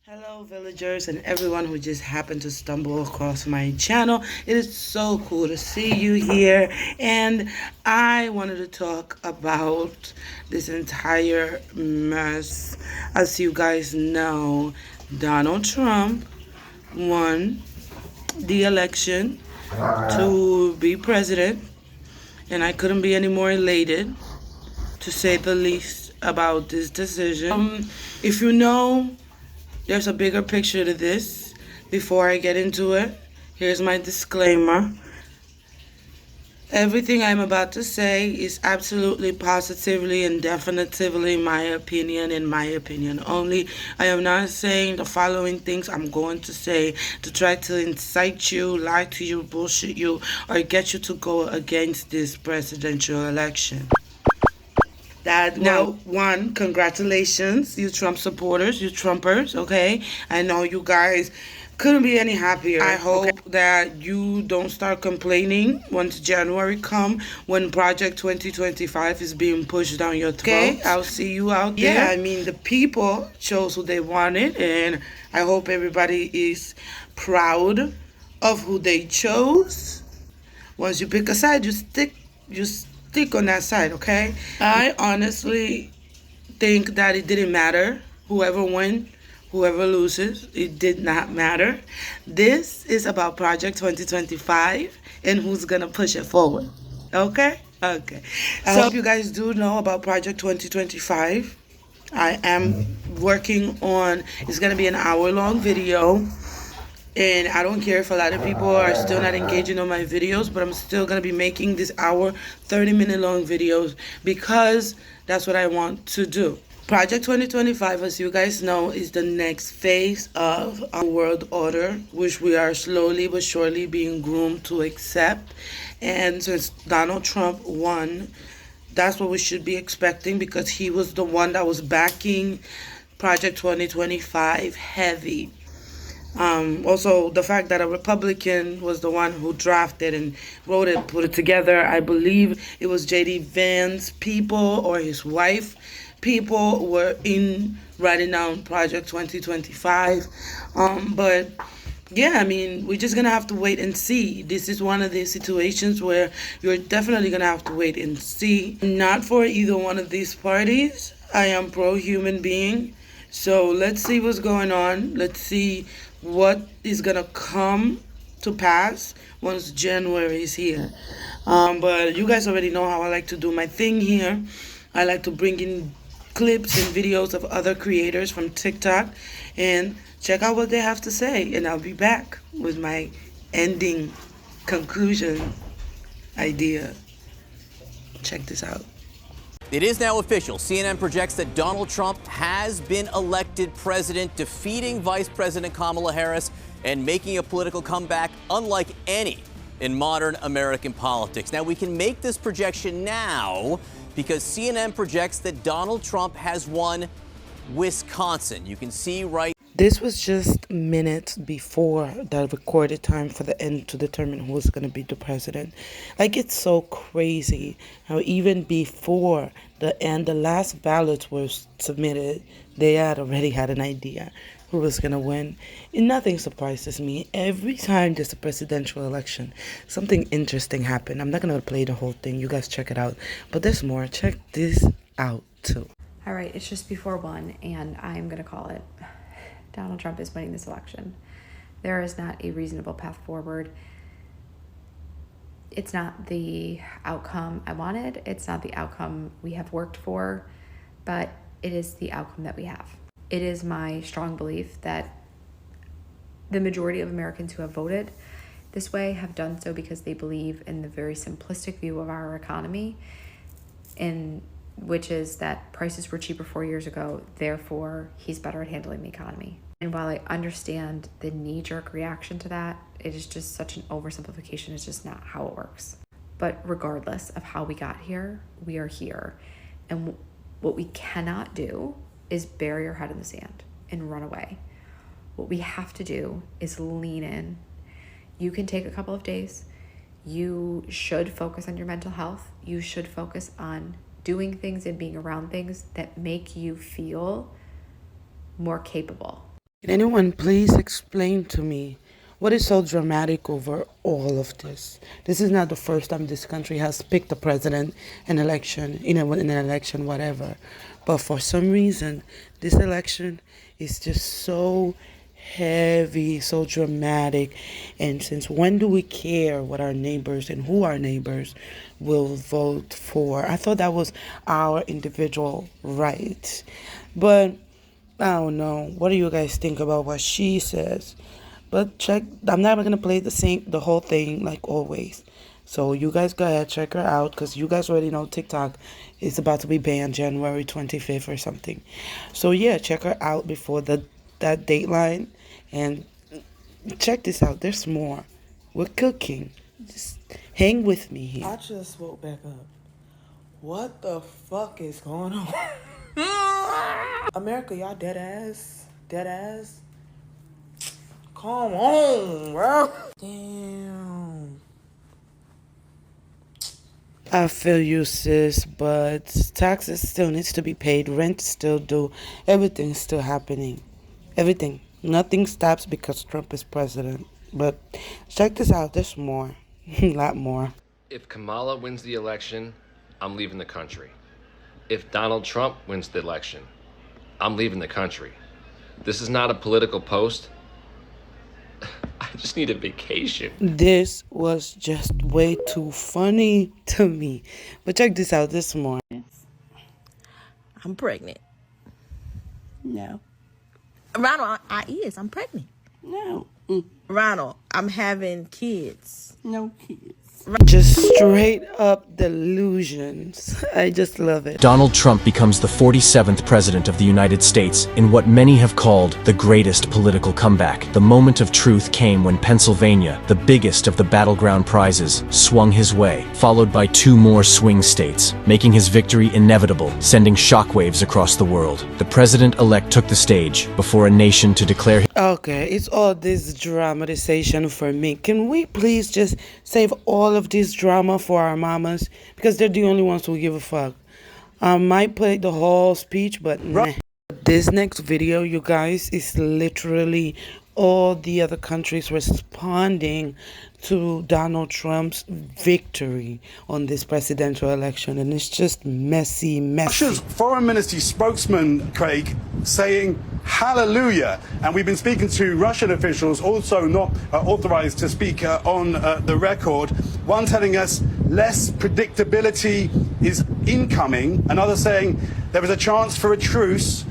Hello villagers and everyone who just happened to stumble across my channel. It is so cool to see you here, and I wanted to talk about this entire mess. As you guys know, Donald Trump won the election to be president, and I couldn't be any more elated, to say the least, about this decision. If you know, there's a bigger picture to this. Before I get into it, here's my disclaimer. Everything I'm about to say is absolutely, positively, and definitively my opinion, in my opinion only. I am not saying the following things I'm going to say to try to incite you, lie to you, bullshit you, or get you to go against this presidential election. Now, one, congratulations, you Trump supporters, you Trumpers, okay? I know you guys couldn't be any happier. I hope that you don't start complaining once January come, when Project 2025 is being pushed down your throat. Okay, I'll see you out there. Yeah, I mean, the people chose who they wanted, and I hope everybody is proud of who they chose. Once you pick a side, you stick on that side, okay? I honestly think that it didn't matter whoever wins, whoever loses. It did not matter. This is about Project 2025 and who's gonna push it forward, okay? Okay. I hope you guys do know about Project 2025. I am working on, it's gonna be an hour-long video. And I don't care if a lot of people are still not engaging on my videos, but I'm still going to be making this hour, 30-minute long videos, because that's what I want to do. Project 2025, as you guys know, is the next phase of our world order, which we are slowly but surely being groomed to accept. And since Donald Trump won, that's what we should be expecting, because he was the one that was backing Project 2025 heavy. Also, the fact that a Republican was the one who drafted and wrote it, put it together. I believe it was J.D. Vance's people or his wife people were in writing down Project 2025. But yeah, I mean, we're just going to have to wait and see. This is one of these situations where you're definitely going to have to wait and see. Not for either one of these parties. I am pro-human being. So let's see what's going on. Let's see what is going to come to pass once January is here. But you guys already know how I like to do my thing here. I like to bring in clips and videos of other creators from TikTok and check out what they have to say. And I'll be back with my ending conclusion idea. Check this out. It is now official. CNN projects that Donald Trump has been elected president, defeating Vice President Kamala Harris and making a political comeback unlike any in modern American politics. Now, we can make this projection now because CNN projects that Donald Trump has won Wisconsin. You can see right. This was just minutes before the recorded time for the end to determine who was going to be the president. Like, it's so crazy how even before the end, the last ballots were submitted, they had already had an idea who was going to win. And nothing surprises me. Every time there's a presidential election, something interesting happened. I'm not going to play the whole thing. You guys check it out. But there's more. Check this out, too. All right, it's just before 1, and I'm going to call it. Donald Trump is winning this election. There is not a reasonable path forward. It's not the outcome I wanted. It's not the outcome we have worked for, but it is the outcome that we have. It is my strong belief that the majority of Americans who have voted this way have done so because they believe in the very simplistic view of our economy, and which is that prices were cheaper 4 years ago, therefore he's better at handling the economy. And while I understand the knee-jerk reaction to that, it is just such an oversimplification. It's just not how it works. But regardless of how we got here, we are here. And what we cannot do is bury our head in the sand and run away. What we have to do is lean in. You can take a couple of days. You should focus on your mental health. You should focus on doing things and being around things that make you feel more capable. Can anyone please explain to me what is so dramatic over all of this? This is not the first time this country has picked a president, an election, in an election, whatever. But for some reason, this election is just so heavy, so dramatic. And since when do we care what our neighbors and who our neighbors will vote for? I thought that was our individual right. But I don't know. What do you guys think about what she says? But check. I'm not gonna play the whole thing like always. So you guys go ahead, check her out, because you guys already know TikTok is about to be banned January 25th or something. So yeah, check her out before that dateline, and check this out. There's more. We're cooking. Just hang with me here. I just woke back up. What the fuck is going on? America, y'all dead ass? Dead ass? Come on, bro. Damn. I feel you, sis, but taxes still needs to be paid. Rent still due. Everything's still happening. Everything. Nothing stops because Trump is president. But check this out. There's more. A lot more. If Kamala wins the election, I'm leaving the country. If Donald Trump wins the election, I'm leaving the country. This is not a political post. I just need a vacation. This was just way too funny to me. But check this out. There's more. I'm pregnant. No. Ronald, I'm pregnant. No. Ronald, I'm having kids. No kids. Just straight up delusions. I just love it. Donald Trump becomes the 47th president of the United States in what many have called the greatest political comeback. The moment of truth came when Pennsylvania, the biggest of the battleground prizes, swung his way, followed by 2 more swing states, making his victory inevitable, sending shockwaves across the world. The president-elect took the stage before a nation to declare. Okay, it's all this dramatization for me. Can we please just save all of this drama for our mamas? Because they're the only ones who give a fuck. I might play the whole speech, but nah. This next video, you guys, is literally all the other countries responding to Donald Trump's victory on this presidential election, and it's just messy. Russia's foreign ministry spokesman, Craig, saying hallelujah. And we've been speaking to Russian officials, also not authorized to speak on the record. One telling us less predictability is incoming. Another saying there is a chance for a truce,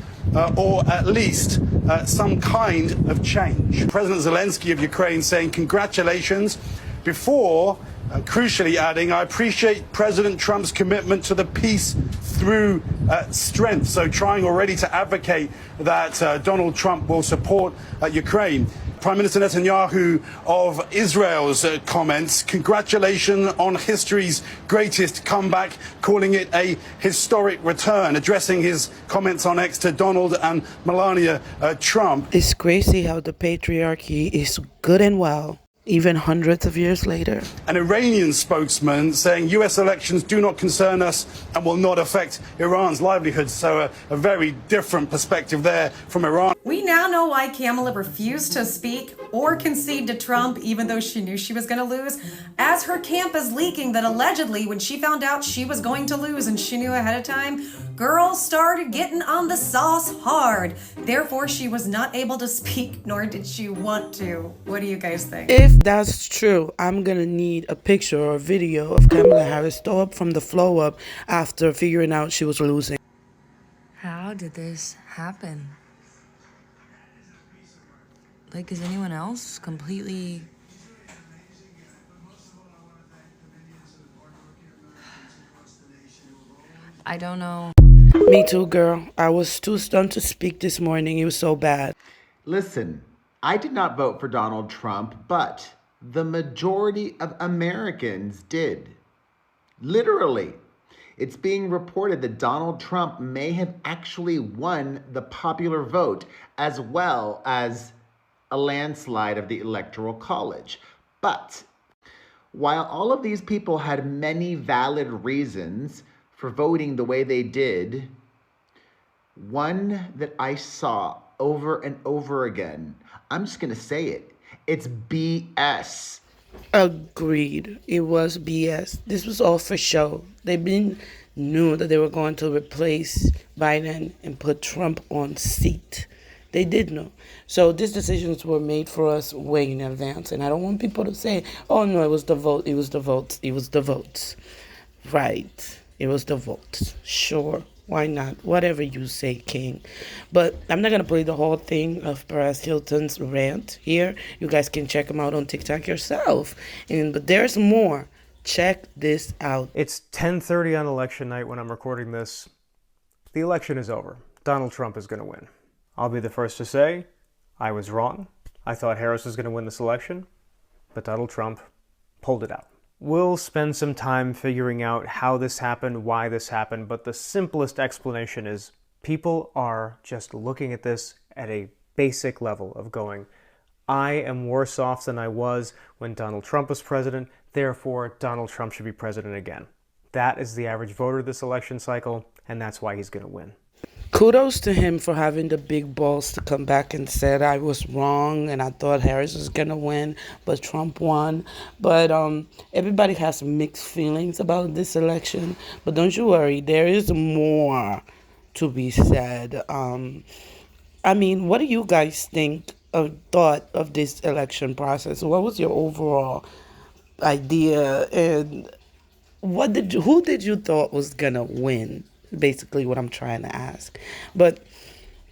or at least some kind of change. President Zelensky of Ukraine saying congratulations, before crucially adding, I appreciate President Trump's commitment to the peace through strength. So trying already to advocate that Donald Trump will support Ukraine. Prime Minister Netanyahu of Israel's comments, congratulations on history's greatest comeback, calling it a historic return, addressing his comments on X to Donald and Melania Trump. It's crazy how the patriarchy is good and well, even hundreds of years later. An Iranian spokesman saying US elections do not concern us and will not affect Iran's livelihoods. So a very different perspective there from Iran. We now know why Kamala refused to speak or concede to Trump, even though she knew she was going to lose, as her camp is leaking that allegedly when she found out she was going to lose and she knew ahead of time, girls started getting on the sauce hard. Therefore, she was not able to speak, nor did she want to. What do you guys think? If that's true, I'm gonna need a picture or a video of Kamala Harris throw up from the flow up after figuring out she was losing. How did this happen? Like, is anyone else completely... I don't know. Me too, girl. I was too stunned to speak this morning. It was so bad. Listen, I did not vote for Donald Trump, but the majority of Americans did. Literally. It's being reported that Donald Trump may have actually won the popular vote, as well as a landslide of the Electoral College. But while all of these people had many valid reasons for voting the way they did, one that I saw over and over again. I'm just going to say it. It's BS. Agreed. It was BS. This was all for show. Knew that they were going to replace Biden and put Trump on seat. They did know. So these decisions were made for us way in advance. And I don't want people to say, oh no, it was the vote, it was the votes, it was the votes. Right. It was the votes. Sure. Why not? Whatever you say, King. But I'm not going to play the whole thing of Perez Hilton's rant here. You guys can check him out on TikTok yourself. But there's more. Check this out. It's 10:30 on election night when I'm recording this. The election is over. Donald Trump is going to win. I'll be the first to say I was wrong. I thought Harris was going to win this election, but Donald Trump pulled it out. We'll spend some time figuring out how this happened, why this happened, but the simplest explanation is people are just looking at this at a basic level of going, I am worse off than I was when Donald Trump was president, therefore Donald Trump should be president again. That is the average voter this election cycle, and that's why he's going to win. Kudos to him for having the big balls to come back and said I was wrong and I thought Harris was going to win, but Trump won. But everybody has mixed feelings about this election. But don't you worry, there is more to be said. I mean, what do you guys thought of this election process? What was your overall idea, and who did you thought was going to win? Basically what I'm trying to ask. But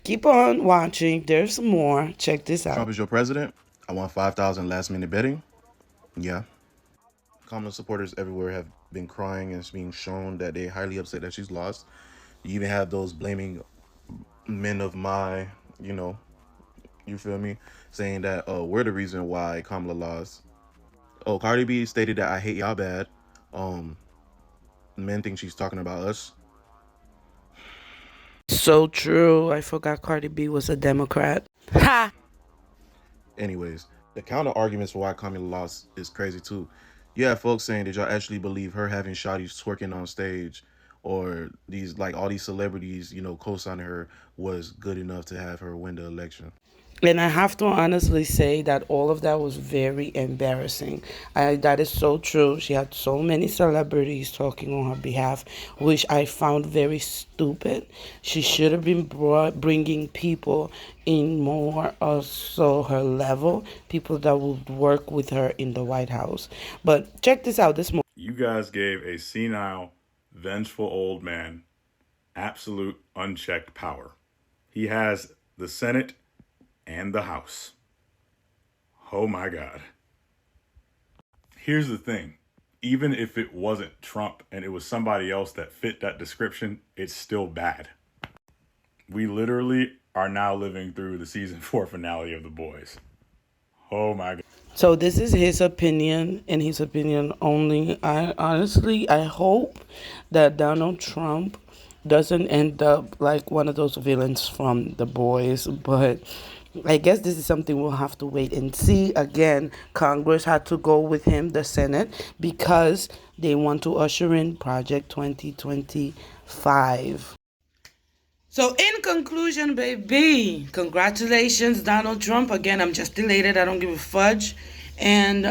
keep on watching. There's some more. Check this out. Trump is your president. I won 5,000 last minute betting. Yeah. Kamala supporters everywhere have been crying, and it's being shown that they're highly upset that she's lost. You even have those blaming men of my, you feel me, saying that we're the reason why Kamala lost. Oh, Cardi B stated that I hate y'all bad. Men think she's talking about us. So true. I forgot Cardi B was a Democrat. Ha! Anyways, the counter arguments for why Kamala lost is crazy too. You have folks saying, did y'all actually believe her having shawties twerking on stage, or these all these celebrities, co-signing her was good enough to have her win the election? And I have to honestly say that all of that was very embarrassing. That is so true. She had so many celebrities talking on her behalf, which I found very stupid. She should have been bringing people in more also her level, people that would work with her in the White House. But check this out. You guys gave a senile, vengeful old man absolute unchecked power. He has the Senate and the House. Oh my God. Here's the thing. Even if it wasn't Trump and it was somebody else that fit that description, it's still bad. We literally are now living through the season 4 finale of The Boys. Oh my God. So this is his opinion, and his opinion only. I hope that Donald Trump doesn't end up like one of those villains from The Boys, but I guess this is something we'll have to wait and see. Again, Congress had to go with him, the Senate, because they want to usher in Project 2025. So in conclusion, baby, congratulations, Donald Trump. Again, I'm just elated. I don't give a fudge. And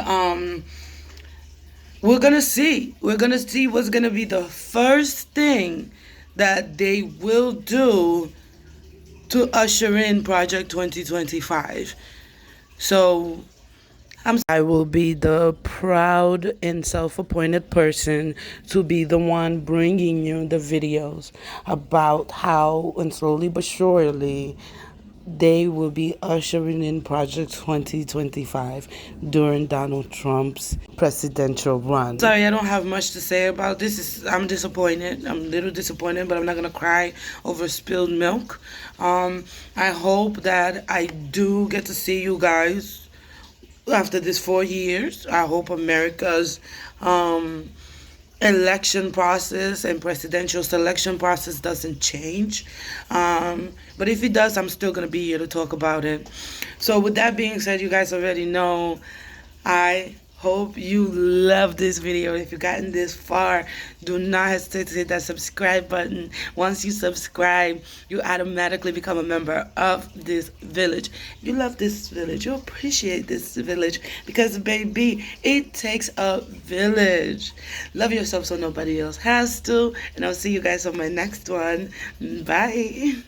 we're going to see. We're going to see what's going to be the first thing that they will do to usher in Project 2025. So I will be the proud and self-appointed person to be the one bringing you the videos about how, and slowly but surely, they will be ushering in Project 2025 during Donald Trump's presidential run. Sorry, I don't have much to say about this. I'm disappointed. I'm a little disappointed, but I'm not going to cry over spilled milk. I hope that I do get to see you guys after this 4 years. I hope America's election process and presidential selection process doesn't change. But if it does, I'm still going to be here to talk about it. So with that being said, you guys already know, I Hope you love this video. If you've gotten this far, do not hesitate to hit that subscribe button. Once you subscribe, you automatically become a member of this village. You love this village. You appreciate this village because, baby, it takes a village. Love yourself so nobody else has to. And I'll see you guys on my next one. Bye.